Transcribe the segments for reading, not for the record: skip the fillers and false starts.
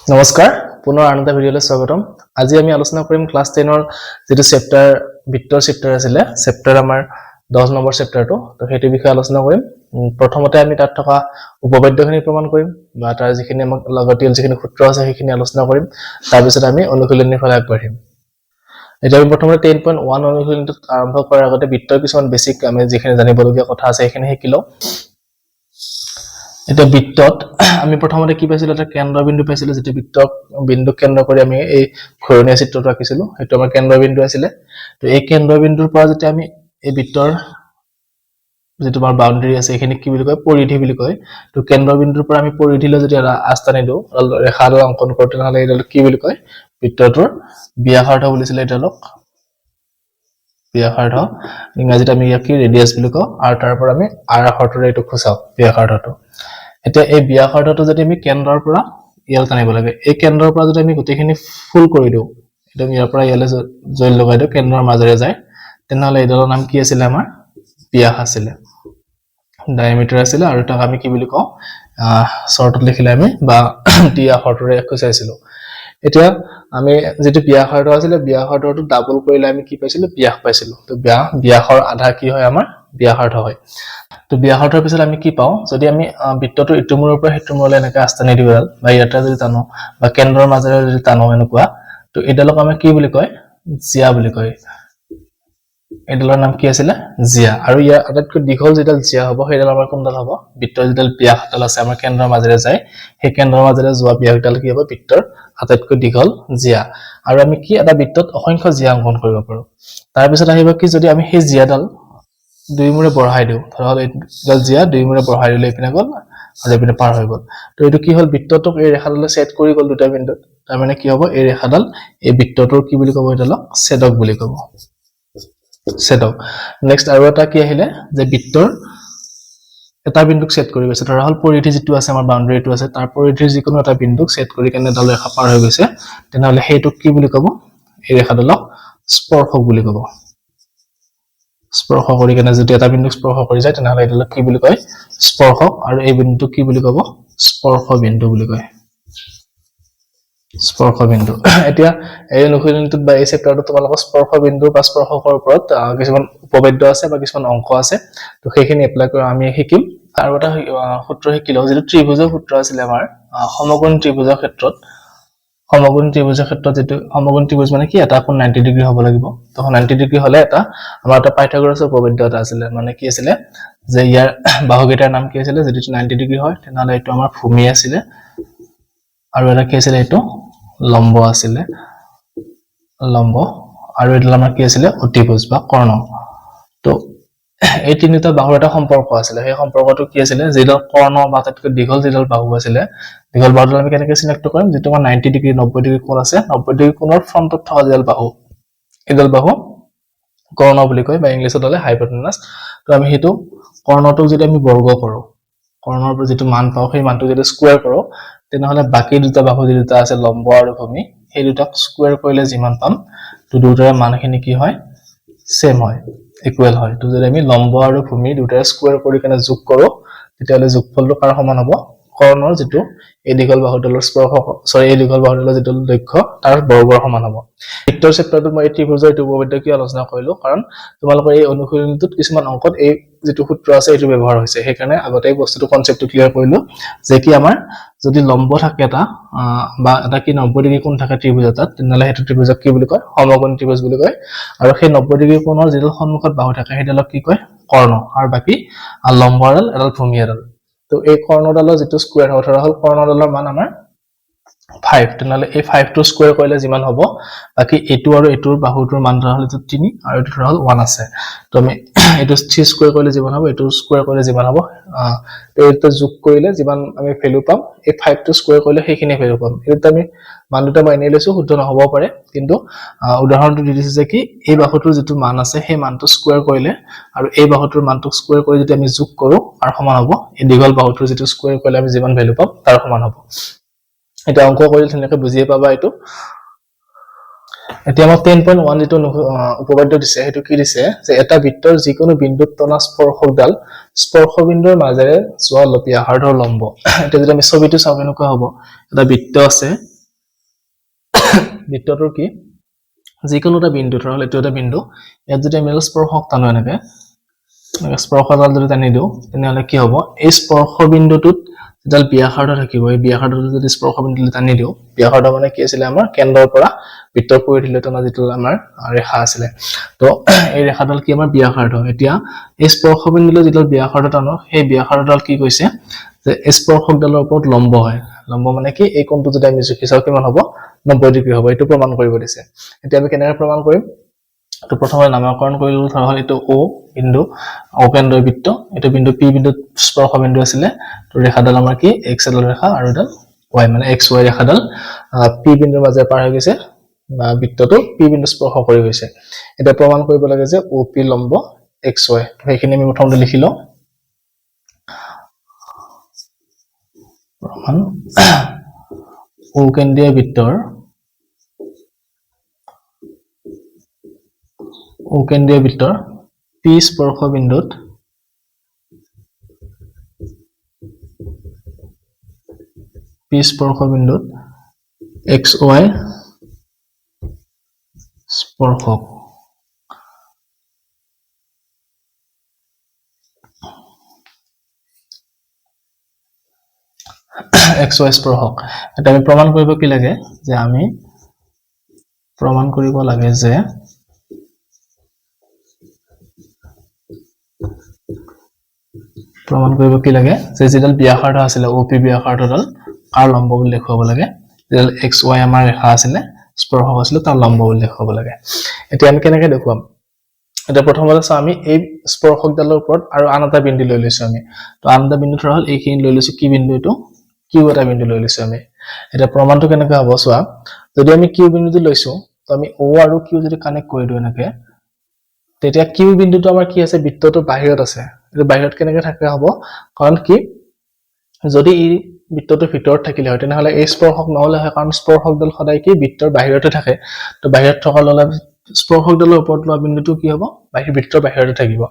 নমস্কাৰ পুনৰ আনন্দ ভিডিঅলৈ স্বাগতম আজি আমি আলোচনা কৰিম ক্লাস 10 ৰ যেটো চেপ্টাৰ বিটৰ চেপ্টাৰ আছিল চেপ্টাৰ আমাৰ 10 নম্বৰ চেপ্টাৰটো তো হেতু বিষয়ে আলোচনা কৰিম প্ৰথমতে আমি তাত থকা উপপাদ্যখিনি প্ৰমাণ কৰিম বা তাৰ যিখিনি আমাক লাগতিয়াল যিখিনি সূত্ৰ আছে সেইখিনি আলোচনা কৰিম তাৰ পিছত আমি অনুশীলনীৰ ফালে আগবাঢ়িম এতিয়া আমি প্ৰথমতে 10.1 অনুশীলনীটো আৰম্ভ কৰাৰ আগতে বিটৰ কিছুমান বেসিক আমি যিখিনি জানিবলগীয়া কথা আছে সেইখিনি শিকিলো এটা বৃত্তত আমি প্ৰথমতে কি পাইছিল এটা কেন্দ্ৰবিন্দু পাইছিল যেটো বৃত্তক বিন্দু কেন্দ্ৰ কৰি আমি এই ঘূৰণীয়া চিত্ৰটো আঁকিছিলো হেতু আমাৰ কেন্দ্ৰবিন্দু আছিল তো এই কেন্দ্ৰবিন্দুৰ পৰা যেতিয়া আমি এই বৃত্তৰ যেটো আমাৰ বাউন্ডাৰি আছে এখিনি কি বুলি কয় পৰিধি বুলি কয় তো কেন্দ্ৰবিন্দুৰ পৰা আমি পৰিধিলৈ যদি আস্থানি দিও ৰেখাডাল অংকন কৰোতে নহলে এডাল কি বুলি কয় বৃত্তটোৰ ব্যাসাৰ্ধ বুলিছিল এডালক ব্যাসাৰ্ধ ইংৰাজীত আমি ইয়াক কি ৰেডিয়াস বুলি কওঁ আৰু তাৰ পৰা আমি আৰ্ধৰ এইটো খুচাও ব্যাসাৰ্ধটো এতিয়া এই ব্যাসাৰ্ধটো যদি আমি কেন্দ্ৰৰ পৰা ইয়াল টানিব লাগে এই কেন্দ্ৰৰ পৰা যদি আমি গোটেইখিনি ফুল কৰি দিও একদম ইয়াৰ পৰা ইয়ালে জইল লগাই দিও কেন্দ্ৰৰ মাজেৰে যায় তেনেহলে এডালৰ নাম কি আছিল আমাৰ ব্যাস আছিল ডায়ামিটাৰ আছিল আৰু তাক আমি কি বুলি কওঁ শৰ্টত লিখিলে আমি বা টি আখৰটোৰে খুচাইছিলো এতিয়া আমি যেটো ব্যাসাৰ্ধ আছিল ব্যাসাৰ্ধটো ডাবল কৰিলে আমি কি পাইছিলো ব্যাস পাইছিলো তো ব্যাসৰ আধা কি হয় আমাৰ ব্যাসাৰ্ধ হয় তো ব্যাসাৰ্ধৰ পিছত আমি কি পাও যদি আমি বৃত্তটো ইটোমূৰৰ পৰা হেতুমূৰলৈ এনেকা আস্থানি দিওল বা ইয়াটা যদি টানো বা কেন্দ্ৰৰ মাজেৰে যদি টানো এনেকুৱা তো এডালক আমি কি বুলি কয় জিয়া বুলি কয় এডালৰ নাম কি আছিল জিয়া আৰু ইয়াৰ আটাইতকৈ দীঘল যেডাল জিয়া হ'ব হেডাল আমাৰ কোনডাল হ'ব বৃত্তৰ যেডাল ব্যাসডাল আছে আমাৰ কেন্দ্ৰৰ মাজেৰে যায় সেই কেন্দ্ৰৰ মাজেৰে যোৱা ব্যাসডাল কি হ'ব বৃত্তৰ আটাইতকৈ দীঘল জিয়া আৰু আমি কি এটা বৃত্তত অসংখ্য জিয়া অংকন কৰিব পাৰো তাৰ পিছত আহিব কি যদি আমি সেই জিয়াডাল দুই মুৰে বঢ়াই দিও ধৰহলে এডাল জিয়া দুই মুৰে বঢ়াই দিলে এপিনে গল আৰু এপিনে পাৰ হৈ গল তো এটো কি হল বৃত্তটোক এই ৰেখাডালে সেট কৰি গল দুটা বিন্দুত তাৰ মানে কি হ'ব এই ৰেখাডাল এই বৃত্তটোৰ কি বুলি ক'ব এডালক ছেদক বুলি ক'ব ছেদক নেক্সট আৰু এটা কি আহিলে যে বৃত্তৰ এটা বিন্দুক সেট কৰি গৈছে ধৰা হল পৰিধি যেটো আছে আমাৰ বাউন্ডাৰিটো আছে তাৰ পৰিধিৰ যিকোনো এটা বিন্দুক সেট কৰি কেনে ডাল ৰেখা পাৰ হৈ গৈছে তেনেহলে হেতুক কি বুলি ক'ব এই ৰেখাডালক স্পৰ্শক বুলি ক'ব স্পৰ্শ কৰি কেনে যদি এটা বিন্দুক স্পৰ্শ কৰি যায় তেনেহলে এডালক কি বুলি কয় স্পৰ্শক আৰু এই বিন্দুটো কি বুলি ক'ব স্পৰ্শ বিন্দু বুলি কয় স্পৰ্শ বিন্দু এতিয়া এই অনুশীলনীটোত বা এই চেপ্টাৰটো তোমালোকৰ স্পৰ্শ বিন্দু বা স্পৰ্শকৰ ওপৰত কিছুমান উপপাদ্য আছে বা কিছুমান অংক আছে তো সেইখিনি এপ্লাই কৰি আমি শিকিম আৰু এটা সূত্ৰ শিকিলো যেটো ত্ৰিভুজৰ সূত্ৰ আছিল আমাৰ সমকোণ ত্ৰিভুজৰ ক্ষেত্ৰত সমকোণ ত্ৰিভুজৰ ক্ষেত্ৰত যেটো সমকোণ ত্ৰিভুজ মানে কি এটা কোণ 90 ডিগ্ৰী হ'ব লাগিব তো 90 ডিগ্ৰী হলে এটা আমাৰ এটা পাইথাগোৰাছৰ উপপাদ্য এটা আছিল মানে কি আছিল যে ইয়াৰ বাহুকেইটাৰ নাম কি আছিল যেটো 90 ডিগ্ৰী হয় তেনেহলে এটো আমাৰ ভূমি আছিল আৰু এটা কি আছিল এটো লম্ব আছিল লম্ব আৰু এডাল আমাৰ কি আছিল অতিভুজ বা কৰ্ণ তো এই তিনিটা বাহুৰ এটা সম্পৰ্ক আছিল সেই সম্পৰ্কটো কি আছিল যেডাল কৰ্ণ বা তাতকৈ দীঘল যেডাল বাহু আছিল দীঘল বাহুটো আমি কেনেকৈ চিনাক্ত কৰিম যেটো আমাৰ 90 ডিগ্ৰী 90 ডিগ্ৰী কোণ আছে 90 ডিগ্ৰী কোণৰ ফ্ৰন্টত থকা যেডাল বাহু এডাল বাহু কৰ্ণ বুলি কয় বা ইংলিছত হলে হাইপোটেনাস তো আমি হেতু কৰ্ণটো যদি আমি বৰ্গ কৰো কৰ্ণৰ পৰা যেটো মান পাও সেই মানটো যদি স্কয়াৰ কৰো তেনেহলে বাকি দুটা বাহু যেটা আছে লম্ব আৰু ভূমি সেই দুটাক স্কয়াৰ কৰিলে যিমান পাম তো দুটাৰ মানখিনি কি হয় সেম হয় ইকুৱেল হয় তো যদি আমি লম্ব আৰু ভূমি দুটাৰ স্কয়াৰ কৰি কেনে যোগ কৰো তেতিয়ালে যোগফলটো কাৰ সমান হ'ব কৰ্ণৰ যেটো এই দীঘল বাহুডালৰ স্পৰ্শক এই দীঘল বাহুডালৰ যেটো দৈৰ্ঘ্য তাৰ বৰ্গৰ সমান হ'ব বৃত্তৰ চেপ্টাৰটো মই ত্ৰিভুজৰ এইটো উপপাদ্য কি আলোচনা কৰিলো কাৰণ তোমালোকৰ এই অনুশীলনীটোত কিছুমান অংকত এই যেটো সূত্ৰ আছে এটো ব্যৱহাৰ হৈছে সেইকাৰণে আগতে এই বস্তুটো কনসেপ্টটো ক্লিয়াৰ কৰিলো যে কি আমাৰ যদি লম্ব থাকে এটা বা এটা কি 90 ডিগ্ৰী কোণ থাকে ত্ৰিভুজ এটাত তেনেহলে হেতু ত্ৰিভুজক কি বুলি কয় সমকোণ ত্ৰিভুজ বুলি কয় আৰু সেই 90 ডিগ্ৰী কোণৰ যেটো সন্মুখত বাহু থাকে হেডালক কি কয় কৰ্ণ আৰু বাকি লম্বডাল এডাল ভূমি এডাল তো এই কৰ্ণডালৰ যেটো স্কয়াৰ হয় ধৰা হল কৰ্ণডালৰ মান আমাৰ 5 তেনেহলে এই 5 টো স্কয়াৰ কৰিলে যিমান হ'ব বাকি এটো আৰু এটোৰ বাহুটোৰ মান ধৰা হল 3 আৰু এটো ধৰা হল 1 আছে তো আমি এটো 3 স্কয়াৰ কৰিলে যিমান হ'ব এটো স্কয়াৰ কৰিলে যিমান হ'ব এটো যোগ কৰিলে যিমান আমি ভ্যালু পাম এই 5 টো স্কয়াৰ কৰিলে সেইখিনি ভ্যালু পাম এটা আমি মান দুটা মই এনে লৈছো শুদ্ধ নহব পাৰে কিন্তু উদাহৰণটো দি দিছে যে কি এই বাহুটোৰ যেটো মান আছে সেই মানটো স্কয়াৰ কৰিলে আৰু এই বাহুটোৰ মানটো স্কয়াৰ কৰি যদি আমি যোগ কৰো আৰু সমান হ'ব এই দীঘল বাহুটোৰ যেটো স্কয়াৰ কৰিলে আমি যিমান ভ্যালু পাম তাৰ সমান হ'ব এটা অংক কৰিলে তেনেকৈ বুজিয়ে পাবা এটো এতিয়া আমাৰ 10.1 যেটো উপপাদ্য দিছে হেতু কি দিছে যে এটা বৃত্তৰ যিকোনো বিন্দুত টনা স্পৰ্শকডাল স্পৰ্শ বিন্দুৰ মাজেৰে যোৱা ব্যাসাৰ্ধৰ লম্ব এটা যদি আমি ছবিটো চাও কেনেকুৱা হ'ব এটা বৃত্ত আছে বৃত্তটোৰ কি যিকোনো এটা বিন্দু ধৰক এইটো এটা বিন্দু ইয়াত যদি আমি স্পৰ্শক টানো এনেকে স্পৰ্শডাল যদি টানি দিওঁ তেনেহলে কি হ'ব এই স্পৰ্শ বিন্দুটোত যেডাল ব্যাসাৰ্ধ থাকিব এই ব্যাসাৰ্ধটো যদি স্পৰ্শ বিন্দুলৈ টানি দিওঁ ব্যাসাৰ্ধ মানে কি আছিল আমাৰ কেন্দ্ৰৰ পৰা বৃত্তৰ পৰিধিলৈ টনা যিটো আমাৰ ৰেখা আছিল তো এই ৰেখাডাল কি আমাৰ ব্যাসাৰ্ধ এতিয়া এই স্পৰ্শ বিন্দুলৈ যেডাল ব্যাসাৰ্ধ টানো সেই ব্যাসাৰ্ধডাল কি কৈছে যে স্পৰ্শকডালৰ ওপৰত লম্ব হয় লম্ব মানে কি এই কোণটো যদি আমি জুখি চাওঁ কিমান হ'ব 90 ডিগ্ৰী হ'ব এইটো প্ৰমাণ কৰিব দিছে এতিয়া আমি কেনেকৈ প্ৰমাণ কৰিম তো প্ৰথমে নামকৰণ কৰিলো ধৰা হল এটো O বিন্দু O কেন্দ্ৰৰ বৃত্ত এটো বিন্দু P বিন্দুত স্পৰ্শ বিন্দু আছিলে তো ৰেখাডাল আমাৰ কি x এডাল ৰেখা আৰু এডাল y মানে xy ৰেখাডাল P বিন্দুৰ মাজে পাৰ হৈ গৈছে বৃত্তটো P বিন্দু স্পৰ্শ কৰি গৈছে এটা প্ৰমাণ কৰিব লাগে যে OP লম্ব xy সেইখিনি আমি প্ৰথমতে লিখি লওঁ প্ৰমাণ O কেন্দ্ৰীয় বৃত্তৰ O কেন্দ্ৰীয় বৃত্তৰ P স্পৰ্শ বিন্দুত P স্পৰ্শ বিন্দুত xy স্পৰ্শক xy স্পৰ্শক এটা আমি প্ৰমাণ কৰিব কি লাগে যে আমি প্ৰমাণ কৰিব লাগে যে প্ৰমাণ কৰিব কি লাগে যে যেডাল ব্যাসাৰ্ধ আছিল OP ব্যাসাৰ্ধডাল কাৰ লম্ব বুলি দেখুৱাব লাগে যেডাল xy আমাৰ ৰেখা আছিল স্পৰ্শক আছিল তাৰ লম্ব বুলি দেখুৱাব লাগে এতিয়া আমি কেনেকৈ দেখুৱাম এটা প্ৰথমতে চাও আমি এই স্পৰ্শকডালৰ ওপৰত আৰু আন এটা বিন্দু লৈ লৈছো আমি তো আন এটা বিন্দু ধৰা হল এইখিনি লৈ লৈছো কি বিন্দু এটো কিউ এটা বিন্দু লৈ লৈছো আমি এটা প্ৰমাণটো কেনেকৈ হ'ব চোৱা যদি আমি কিউ বিন্দুটো লৈছো তো আমি O আৰু Q যদি কানেক্ট কৰি দিও এনেকৈ তেতিয়া কিউ বিন্দুটো আমাৰ কি আছে বৃত্তটো বাহিৰত আছে এটো বাহিৰত কেনেকৈ থাকে হ'ব কাৰণ কি যদি এই বৃত্তটোৰ ভিতৰত থাকিলে হয় তেনেহলে এই স্পৰ্শক নহলে হয় কাৰণ স্পৰ্শকডাল সদায় কি বৃত্তৰ বাহিৰতে থাকে তো বাহিৰত থকা ললে স্পৰ্শকডালৰ ওপৰত লোৱা বিন্দুটো কি হ'ব বৃত্তৰ বাহিৰতে থাকিব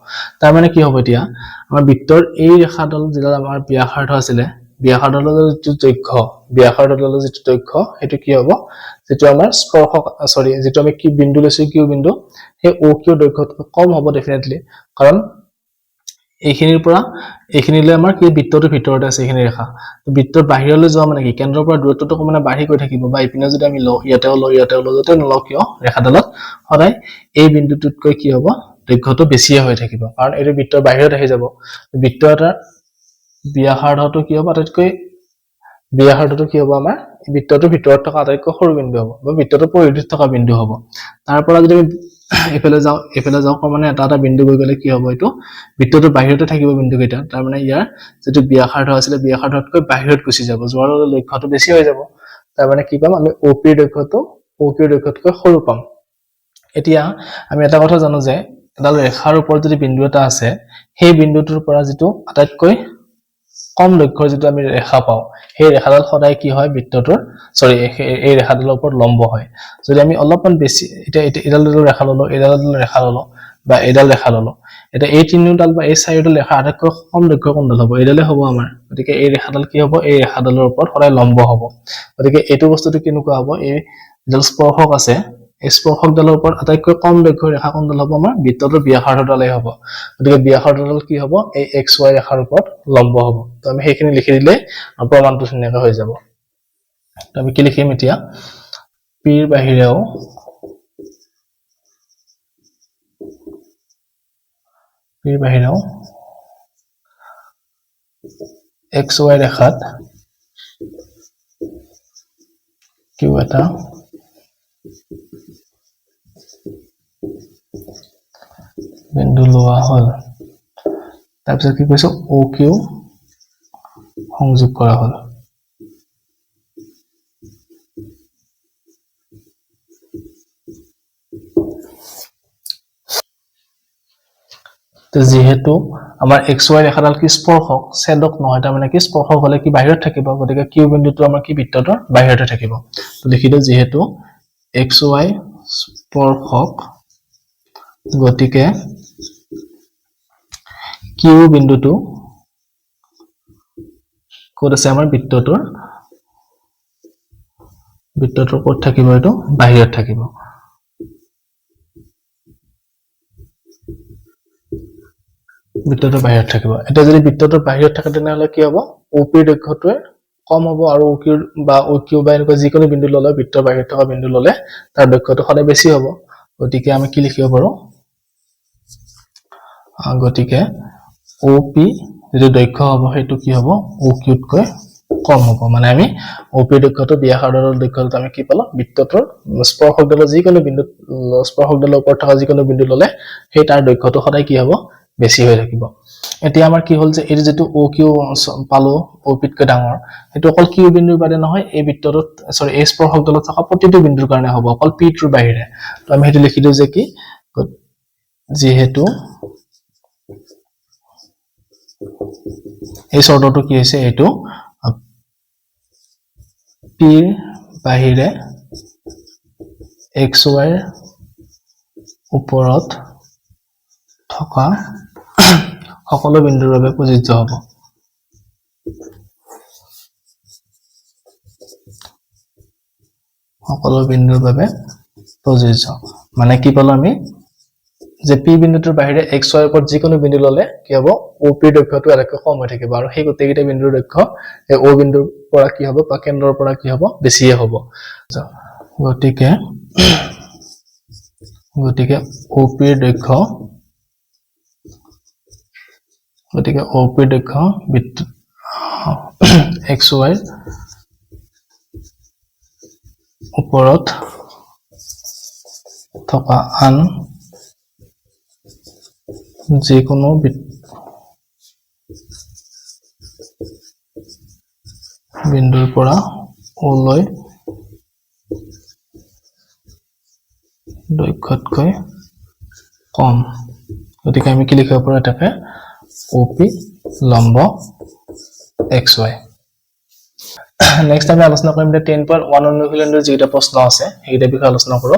তাৰ মানে কি হ'ব এতিয়া আমাৰ বৃত্তৰ এই ৰেখাডাল যেডাল আমাৰ ব্যাসাৰ্ধ আছিল ব্যাসাৰ্ধডালৰ যিটো ব্যাসাৰ্ধডালৰ যিটো দৈৰ্ঘ্য সেইটো কি হ'ব যেটো আমাৰ স্পৰ্শক যেটো আমি কি বিন্দু লৈছো কিউ বিন্দু সেই OQ দৈৰ্ঘ্যটো কম হ'ব ডেফিনেটলি কাৰণ এইখিনিৰ পৰা এইখিনিলৈ আমাৰ কি বৃত্তটোৰ ভিতৰতে আছে এইখিনি ৰেখা তো বৃত্তৰ বাহিৰলৈ যোৱা মানে কি কেন্দ্ৰৰ পৰা দূৰত্বটো মানে বাঢ়ি গৈ থাকিব বা ইপিনে যদি আমি লওঁ ইয়াতেও যতে নলওঁ কিয় ৰেখাডালত সদায় এই বিন্দুটোতকৈ কি হ'ব দৈৰ্ঘ্যটো বেছিয়ে হৈ থাকিব কাৰণ এইটো বৃত্তৰ বাহিৰত আহি যাব বৃত্ত এটা ব্যাসাৰ্ধটো কি হ'ব আটাইতকৈ ব্যাসাৰ্ধটো কি হ'ব আমাৰ বৃত্তটোৰ ভিতৰত থকা আটাইতকৈ সৰু বিন্দু হ'ব বা বৃত্তটোৰ পৰিধিত থকা বিন্দু হ'ব তাৰ পৰা যদি আমি এফালে যাওঁ মানে এটা বিন্দু গৈ গলে কি হ'ব এইটো বৃত্তটোৰ বাহিৰতে থাকিব বিন্দু কেইটা তাৰ মানে ইয়াৰ যেটো ব্যাসাৰ্ধ আছিল ব্যাসাৰ্ধতকৈ বাহিৰত গুচি যাব যোৱাৰ লগে দৈৰ্ঘ্যটো বেছি হৈ যাব তাৰ মানে কি পাম আমি OP দৈৰ্ঘ্যটো OQ দৈৰ্ঘ্যতকৈ সৰু পাম এতিয়া আমি এটা কথা জানো যে এডাল ৰেখাৰ ওপৰত যদি বিন্দু এটা আছে সেই বিন্দুটোৰ পৰা যেটো আটাইতকৈ কম দৈৰ্ঘ্যৰ যেটো আমি ৰেখা পাও সেই ৰেখাডাল সদায় কি হয় বৃত্তটোৰ এই ৰেখাডালৰ ওপৰত লম্ব হয় যদি আমি অলপমান বেছি এটা এডাল ৰেখা ললো বা এডাল ৰেখা ললো এটা এই তিনিডাল বা এই চাৰিডাল ৰেখা আটাইতকৈ কম দৈৰ্ঘ্যৰ কোনডাল হ'ব এডালে হ'ব আমাৰ গতিকে এই ৰেখাডাল কি হ'ব এই ৰেখাডালৰ ওপৰত সদায় লম্ব হ'ব গতিকে এইটো বস্তুটো কেনেকুৱা হ'ব এই যেডাল স্পৰ্শক আছে এই স্পৰ্শকডালৰ ওপৰত আটাইতকৈ কম দৈৰ্ঘ্যৰ ৰেখা কোনডাল হ'ব আমাৰ বৃত্তটোৰ ব্যাসাৰ্ধডালেই হ'ব গতিকে ব্যাসাৰ্ধডাল কি হ'ব এই xy ৰেখাৰ ওপৰত লম্ব হ'ব তো আমি সেইখিনি লিখি দিলে প্ৰমাণটো ধুনীয়াকৈ হৈ যাব তো আমি কি লিখিম এতিয়া p ৰ বাহিৰেও xy ৰেখাত কিউ এটা বিন্দু লোৱা হল তাৰপিছত কি কৈছো OQ সংযোগ কৰা হল তো যেহেতু আমাৰ xy ৰেখাডাল কি স্পৰ্শক ছেদক নহয় তাৰ মানে কি স্পৰ্শক হলে কি বাহিৰত থাকিব গতিকে কিউ বিন্দুটো আমাৰ কি বৃত্তটোৰ বাহিৰতে থাকিব তো লিখি দিও যেহেতু xy স্পৰ্শক গতিকে কিউ বিন্দুটো ক'ত আছে আমাৰ বৃত্তটোৰ বৃত্তটোৰ ক'ত থাকিব এইটো বাহিৰত থাকিব বৃত্তটোৰ বাহিৰত থাকিব এটা যদি বৃত্তটোৰ বাহিৰত থাকে তেনেহলে কি হ'ব OP ৰ দৈৰ্ঘ্যটোৱে কম হ'ব আৰু OQ বা OQ বা এনেকুৱা যিকোনো বিন্দু ললে বৃত্তৰ বাহিৰত থকা বিন্দু ললে তাৰ দৈৰ্ঘ্যটো সদায় বেছি হ'ব গতিকে আমি কি লিখিব পাৰো গতিকে OP যদি দৈৰ্ঘ্য হ'ব সেইটো কি হ'ব OQ তকৈ কম হ'ব মানে আমি OP দৈৰ্ঘ্যটো ব্যাসাৰ্ধৰ দৈৰ্ঘ্যটো আমি কি পালো বৃত্তটোৰ স্পৰ্শকডালৰ যিকোনো বিন্দু স্পৰ্শকডালৰ ওপৰত থকা যিকোনো বিন্দু ললে সেই তাৰ দৈৰ্ঘ্যটো সদায় কি হ'ব বেছি হৈ থাকিব এতিয়া আমাৰ কি হ'ল যে এই যেটো OQ পালো OP তকৈ ডাঙৰ সেইটো অকল Q বিন্দুৰ বাবে নহয় এই বৃত্তটোত সৰি এই স্পৰ্শকডালত থকা প্ৰতিটো বিন্দুৰ কাৰণে হ'ব অকল P টোৰ বাহিৰে তো আমি হেতু লিখিলো যে কি যেহেতু এই চৰ্তটো কি হৈছে এইটো P ৰ বাহিৰে XY ৰ ওপৰত থকা সকলো বিন্দুৰ বাবে প্ৰযোজ্য হ'ব সকলো বিন্দুৰ বাবে প্ৰযোজ্য মানে কি পালো আমি যে P বিন্দুটোৰ বাহিৰে XY ৰ ওপৰত যিকোনো বিন্দু ললে কি হ'ব OP ৰ দৈৰ্ঘ্যটো আটাইতকৈ কম হৈ থাকিব আৰু সেই গোটেইকেইটা বিন্দুৰ দৈৰ্ঘ্য এই O বিন্দুৰ পৰা কি হ'ব বা কেন্দ্ৰৰ পৰা কি হ'ব বেছিয়ে হ'ব গতিকে OP ৰ দৈৰ্ঘ্য XY ওপৰত থকা আন যিকোনো বিন্দুৰ পৰা O লৈ দৈৰ্ঘ্যতকৈ কম গতিকে আমি কি লিখিব পাৰো এটাকে OP লম্ব XY নেক্সট আমি আলোচনা কৰিম 10.1 অনুশীলনৰ যেটা প্ৰশ্ন আছে এইটা বিষয়ে আলোচনা কৰো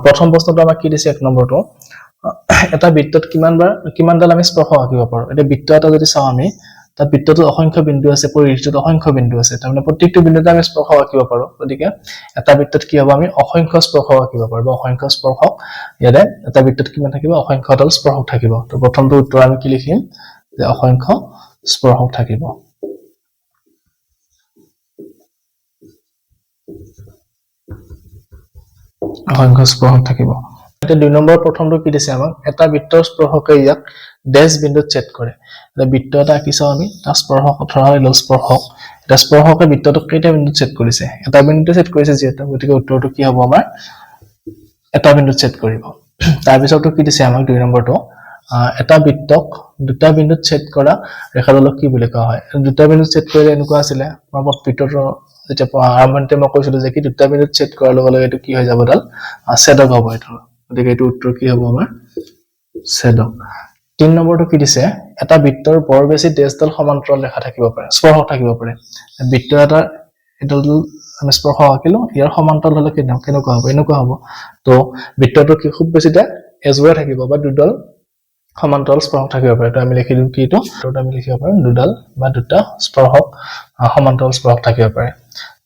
প্ৰথম প্ৰশ্নটো আমাক কি দিছে এক নম্বৰটো এটা বৃত্তত কিমানডাল আমি স্পৰ্শ আঁকিব পাৰো এটা বৃত্ত এটা যদি চাও আমি তাত বৃত্তটোত অসংখ্য বিন্দু আছে পৰিধিটোত অসংখ্য বিন্দু আছে তাৰমানে প্ৰত্যেকটো বিন্দুতে আমি স্পৰ্শ আঁকিব পাৰো গতিকে এটা বৃত্তত কি হ'ব আমি অসংখ্য স্পৰ্শ আঁকিব পাৰো অসংখ্য স্পৰ্শক ইয়াতে এটা বৃত্তত কিমান থাকিব অসংখ্যডাল স্পৰ্শক থাকিব তো প্ৰথমটো উত্তৰ আমি কি লিখিম যে অসংখ্য স্পৰ্শক থাকিব অসংখ্য স্পৰ্শক থাকিব এটা দুই নম্বৰ প্ৰথমটো কি দিছে আমাক এটা বৃত্তৰ স্পৰ্শকে ইয়াক ডেশ বিন্দুত ছেদ কৰে এটা বৃত্ত এটা আঁকিছো আমি তাৰ স্পৰ্শক 18 এডাল স্পৰ্শক এটা স্পৰ্শকে বৃত্তটোক কেইটা বিন্দুত ছেদ কৰিছে এটা বিন্দুত ছেদ কৰিছে যেটা গতিকে উত্তৰটো কি হ'ব আমাৰ এটা বিন্দুত ছেদ কৰিব তাৰ পিছতো কি দিছে আমাক দুই নম্বৰটো এটা বৃত্তক দুটা বিন্দুত ছেদ কৰা ৰেখাডালক কি বুলি কোৱা হয় দুটা বিন্দুত ছেদ কৰিলে এনেকুৱা আছিলে আমাৰ বৃত্তটো যেটা আৰম্ভণিতে মই কৈছিলো যে কি দুটা বিন্দুত ছেদ কৰাৰ লগে লগে এটো কি হৈ যাব ডাল ছেদক হ'ব এটো গতিকে এটো উত্তৰ কি হ'ব আমাৰ ছেদক তিন নম্বৰটো কি দিছে এটা বৃত্তৰ বৰ বেছি ডেশডাল সমান্তৰাল ৰেখা থাকিব পাৰে স্পৰ্শক থাকিব পাৰে বৃত্ত এটা এডাল আমি স্পৰ্শ আঁকিলো ইয়াৰ সমান্তৰাল হলে কেনেকুৱা হ'ব এনেকুৱা হ'ব তো বৃত্তটো কি খুব বেছিটা এজোৰা থাকিব বা দুডাল সমান্তৰাল স্পৰ্শক থাকিব পাৰে তো আমি লিখিলো কি এটো আমি লিখিব পাৰো দুডাল বা দুটা স্পৰ্শক সমান্তৰাল স্পৰ্শক থাকিব পাৰে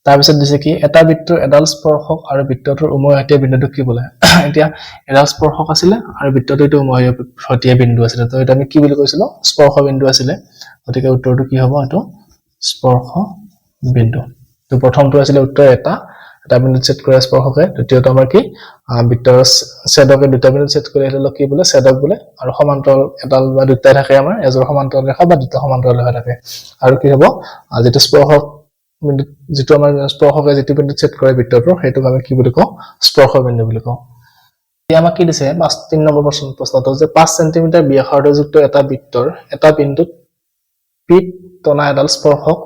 তাৰ পিছত দিছে কি এটা বৃত্তৰ এডাল স্পৰ্শক আৰু বৃত্তটোৰ উমৈহতীয়া বিন্দুটো কি বলে এতিয়া এডাল স্পৰ্শক আছিল আৰু বৃত্তটোৰ উমৈহতীয়া বিন্দু আছিল তো এটা আমি কি বুলি কৈছিলো স্পৰ্শ বিন্দু আছিল গতিকে উত্তৰটো কি হ'ব এটো স্পৰ্শ বিন্দু তো প্ৰথমটো আছিল উত্তৰ এটা বিন্দুত ছেদ কৰা স্পৰ্শকে দ্বিতীয়টো আমাৰ কি বৃত্তৰ ছেদকে দুটা বিন্দুত ছেদ কৰি হেলে কি বলে ছেদক বলে আৰু সমান্তৰাল এডাল বা দুটা থাকে আমাৰ এজোৰ সমান্তৰাল ৰেখা বা দুটা সমান্তৰাল ৰেখা থাকে আৰু কি হ'ব যেটো স্পৰ্শক বিন্দু যেটো আমাৰ স্পৰ্শকে যেটো বিন্দুত ছেদ কৰে বৃত্তটো হেতুক আমি কি বুলি কওঁ স্পৰ্শ বিন্দু বুলি কওঁ এতিয়া আমাক কি দিছে 3 নম্বৰ প্ৰশ্নটো যে 5 সেন্টিমিটাৰ ব্যাসাৰ্ধযুক্ত এটা বৃত্তৰ এটা বিন্দুত পিত টনা এডাল স্পৰ্শক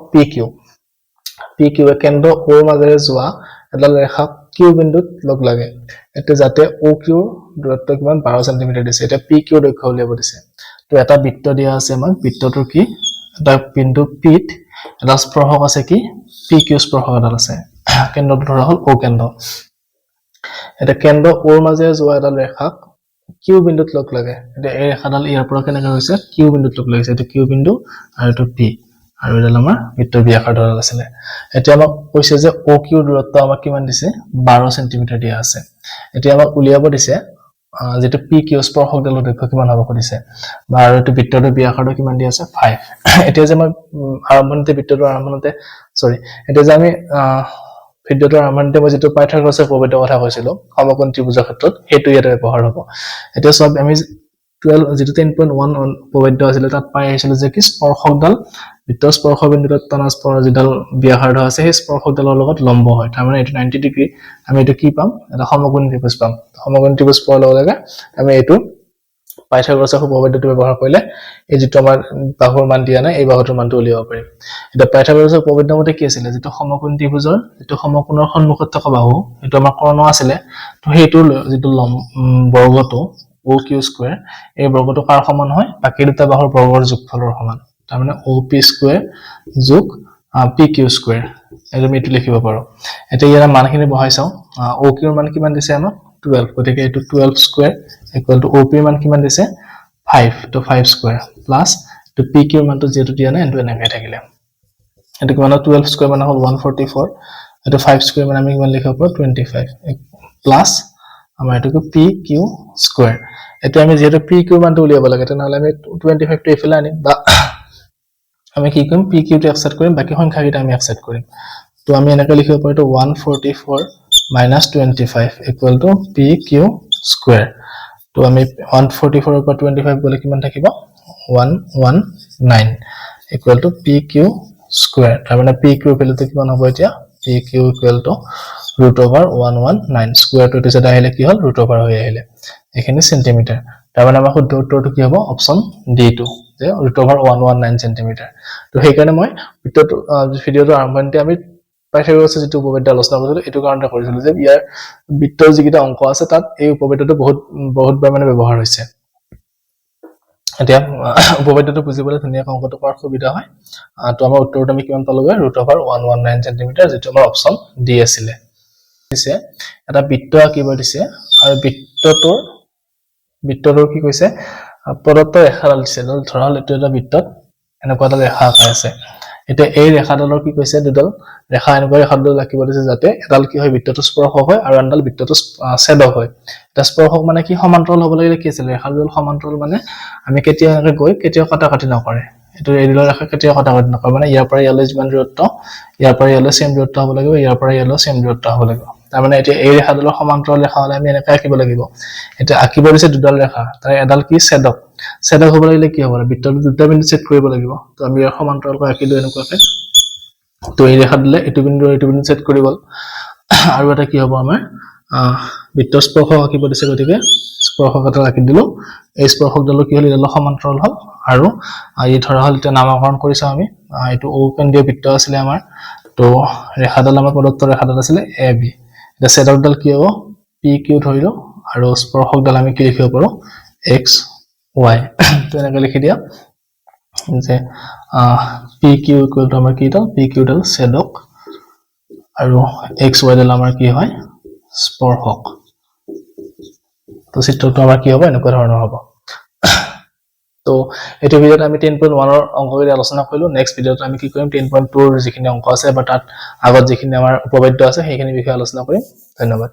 PQ কেন্দ্ৰ O মাজেৰে যোৱা এডাল ৰেখা Q বিন্দুত লগ লাগে এতে যাতে OQ দূৰত্ব কিমান 12 সেন্টিমিটাৰ দিছে এটা PQ দৈৰ্ঘ্য উলিয়াব দিছে তো এটা বৃত্ত দিয়া আছে আমাক বৃত্তটোৰ কি এটা বিন্দু পিত এটা স্পৰ্শক আছে কি PQ স্পৰ্শক এডাল আছে কেন্দ্ৰটো ধৰা হল O কেন্দ্ৰ এটা কেন্দ্ৰ O মাজেৰে যোৱা এডাল ৰেখা Q বিন্দুত লগ লাগে এটা এই ৰেখাডাল ইয়াৰ পৰা কেনেকৈ হৈছে Q বিন্দুত লগ লাগিছে এটা Q বিন্দু আৰু এটা P আৰু এডাল আমাৰ বৃত্তৰ ব্যাসাৰ্ধ ডাল আছিলে এতিয়া আমাক কৈছে যে OQ দূৰত্ব আমাক কিমান দিছে 12 সেন্টিমিটাৰ দিয়া আছে এতিয়া আমাক উলিয়াব দিছে যেটো PQ স্পৰ্শক ডালৰ দৈৰ্ঘ্য কিমান হ'ব কৈছে বা আৰু এটো বৃত্তৰ ব্যাসাৰ্ধ কিমান দিয়া আছে 5 এতিয়া যে মই আৰম্ভণিতে বৃত্তৰ আৰম্ভণিতে সৰি এতিয়া যে আমি ভিডিওটোৰ আৰম্ভণিতে মই যেটো পাইথাগোৰাছৰ উপপাদ্যৰ কথা কৈছিলো সমকোণ ত্ৰিভুজৰ ক্ষেত্ৰত হেতু ইয়াতে ব্যৱহাৰ হ'ব এতিয়া সব আমি 12 যেটো 10.1 উপপাদ্য আছিল তাত পাই আহিছিল যে কি স্পৰ্শকডাল বৃত্তৰ স্পৰ্শ বিন্দুত টনাস্পৰ যেডাল ব্যাসাৰ্ধ আছে সেই স্পৰ্শকডালৰ লগত লম্ব হয় তাৰ মানে এটো 90 ডিগ্ৰী আমি এটো কি পাম এটা সমকোণ ত্ৰিভুজ পাম সমকোণ ত্ৰিভুজ পোৱাৰ লগে লগে আমি এটো পাইথাগোৰাছৰ উপপাদ্যটো ব্যৱহাৰ কৰিলে এই যেটো আমাৰ বাহুৰ মান দিয়া নাই এই বাহুটোৰ মানটো উলিয়াব পাৰিম এটা পাইথাগোৰাছৰ উপপাদ্যৰ মতে কি আছিল যেটো সমকোণ ত্ৰিভুজৰ যেটো সমকোণৰ সন্মুখত থকা বাহু এটো আমাৰ কৰ্ণ আছিল তো হেতু যেটো বৰ্গটো OQ স্কয়াৰ এই বৰ্গটো কাৰ সমান হয় বাকি দুটা বাহুৰ বৰ্গৰ যোগফলৰ সমান তাৰ মানে OP স্কয়াৰ যোগ PQ স্কয়াৰ এটো আমি লিখিব পাৰো এটা ইয়াৰ মানখিনি বহাই চাও OQ ৰ মান কিমান দিছে আমাক 12 গতিকে এটো 12 স্কয়াৰ ইকুৱেল টু OP ৰ মান কিমান দিছে 5 তো 5 স্কয়াৰ প্লাস তো PQ ৰ মানটো যেটো দিয়া নাই এটো এনেকৈ থাকিলে এটো কিমান 12 স্কয়াৰ মানে হল 144 এটো 5 স্কয়াৰ মানে আমি কিমান লিখিব পাৰো 25 প্লাস আমাৰ এটো PQ স্কয়াৰ এটা আমি যেটো PQ মানটো উলিয়াব লাগে তেনেহলে আমি 25 টো এফালে আনিম বা আমি কি কৰিম PQ টো একসেপ্ট কৰিম বাকি সংখ্যাকিটা আমি একসেপ্ট কৰিম তো আমি এনেকৈ লিখিব পাৰো 144 25 ইকুৱেল টু PQ স্কয়াৰ তো আমি 144 ৰ পৰা 25 গলে কিমান থাকিব 119 ইকুৱেল টু PQ স্কয়াৰ তাৰ মানে PQ ভ্যালুটো কিমান হ'ব এতিয়া PQ ইকুৱেল টু √119 স্কয়াৰটো এটা আহিলে কি হল √over হৈ আহিলে এখানে সেন্টিমিটাৰ তাৰ মানে আমাৰ শুদ্ধ উত্তৰটো কি হ'ব অপচন D2 যে √119 সেন্টিমিটাৰ তো সেই কাৰণে মই ভিডিওটো আৰম্ভণিতে আমি পাইথাগোৰাছৰ যেটো উপপাদ্য আলোচনা কৰিছিলো এটো কাৰণতে কৰিছিলো যে ইয়াৰ বৃত্তৰ যিকিটা অংক আছে তাত এই উপপাদ্যটো বহুত বাৰ মানে ব্যৱহাৰ হৈছে এতিয়া উপপাদ্যটো বুজিবলৈ ধুনীয়া অংকটো কৰাৰ সুবিধা হয় তো আমাৰ উত্তৰটো আমি কিমান পালোগে √119 সেন্টিমিটাৰ যেটো আমাৰ অপচন D আছিল দিছে এটা বৃত্ত আঁকিব দিছে আৰু বৃত্তটোৰ কি কৈছে প্ৰদত্ত ৰেখাডাল দিছে ধৰা হল এটো এটা বৃত্তত এনেকুৱা এটা ৰেখা আঁকা আছে এতিয়া এই ৰেখাডালৰ কি কৈছে দুডাল ৰেখা এনেকুৱা ৰেখাডাল আঁকিব দিছে যাতে এডাল কি হয় বৃত্তটো স্পৰ্শক হয় আৰু আনডাল বৃত্তটো ছেদক হয় এটা স্পৰ্শক মানে কি সমান্তৰাল হ'ব লাগে কি আছিল ৰেখাডাল সমান্তৰাল মানে আমি কেতিয়া গৈ কেতিয়া কাটাকাটি নকৰে এটো এডাল ৰেখা কেতিয়া কাটাকাটি নকৰে মানে ইয়াৰ পৰা ইয়ালৈ যিমান দূৰত্ব ইয়াৰ পৰা ইয়ালৈ সেম দূৰত্ব হ'ব লাগিব ইয়াৰ পৰা ইয়ালৈ সেম দূৰত্ব হ'ব লাগিব তাৰ মানে এতিয়া এই ৰেখাডালৰ সমান্তৰাল ৰেখা হলে আমি এনেকৈ আঁকিব লাগিব এটা আঁকিব দিছে দুডাল ৰেখা তাৰ এডাল কি ছেদক হ'ব লাগিলে কি হ'ব বৃত্তৰ দুটা বিন্দু ছেদ কৰিব লাগিব তো আমি ইয়াৰ সমান্তৰালকৈ আঁকিলো এনেকুৱাকৈ তো এই ৰেখা দিলে এটো বিন্দু ছেদ কৰি গল আৰু এটা কি হ'ব আমাৰ বৃত্তৰ স্পৰ্শক আঁকিব দিছে গতিকে স্পৰ্শক এটা আঁকি দিলো এই স্পৰ্শকডালৰ কি হল এডাল সমান্তৰাল হল আৰু এই ধৰা হল এটা নামকৰণ কৰিছো আমি এটো ওপেন্দ্ৰীয় বৃত্ত আছিল আমাৰ তো ৰেখাডাল আমাৰ প্ৰদত্ত ৰেখাডাল আছিল AB এটা ছেদকডাল কি হ'ব PQ ধৰিলো আৰু স্পৰ্শকডাল আমি কি লিখিব পাৰো XY তো এনেকৈ লিখি দিয়া যে PQ ইকুৱেল টু আমাৰ কি ডাল PQ ডাল ছেদক আৰু XY ডাল আমাৰ কি হয় স্পৰ্শক তো চিত্ৰটো আমাৰ কি হ'ব এনেকুৱা ধৰণৰ হ'ব তো এটো ভিডিওত আমি 10.1 ৰ অংকখিনি আলোচনা কৰিলো নেক্সট ভিডিওত আমি কি কৰিম 10.2 ৰ যিখিনি অংক আছে বা তাত আগত যিখিনি আমাৰ উপপাদ্য আছে সেইখিনি বিষয়ে আলোচনা কৰিম ধন্যবাদ